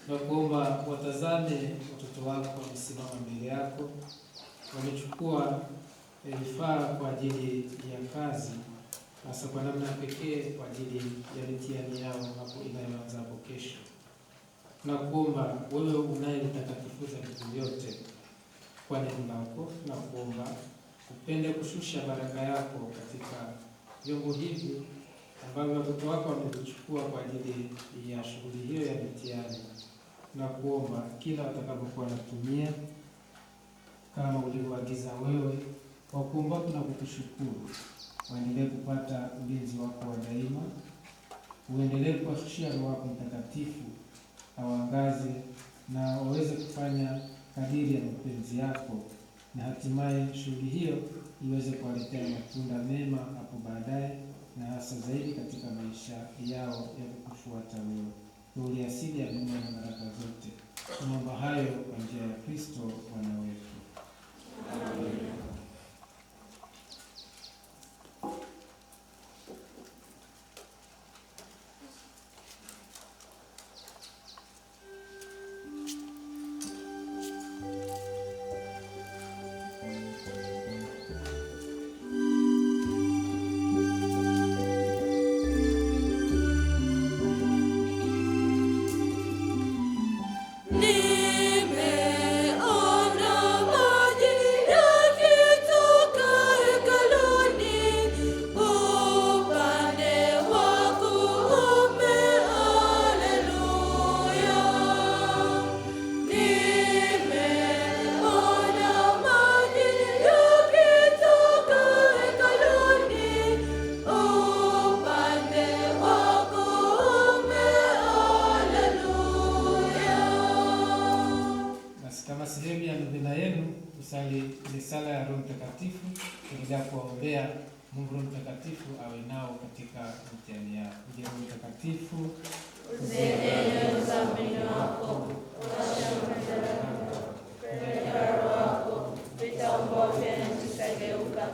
na kuomba watazame watoto wako wamesimama mbele yako, wamechukua vifaa kwa ajili ya kazi, hasa kwa namna pekee kwa ajili ya mitihani yao hapo inayoanza hapo kesho. Na kuomba wewe unayenitakatifuza vitu vyote kwa neno lako, na kuomba upende kushusha baraka yako katika vyombo hivi ambavyo watoto wako wamevichukua kwa ajili ya shughuli hiyo ya mitihani, na kuomba kila watakapokuwa wanatumia kama ulivyoagiza wewe, kwa kuomba na kukushukuru, waendelee kupata ulinzi wako wa daima, uendelee kuwashushia Roho wako Mtakatifu awaangaze na waweze kufanya kadiri ya mapenzi yako, na hatimaye shughuli hiyo iweze kuwaletea matunda mema hapo baadaye, na hasa zaidi katika maisha yao ya kukufuata wewe. Wewe asili ya neema na baraka zote. Tunaomba hayo kwa njia ya Kristo Bwana wetu. Amen. Kusali ile sala ya Roho Mtakatifu, ili kuwaombea Mungu Roho Mtakatifu awe nao katika mitihani yao. Roho Mtakatifu, usiendelee uzamini wako, wako, vitaomba vyenu vitageuka.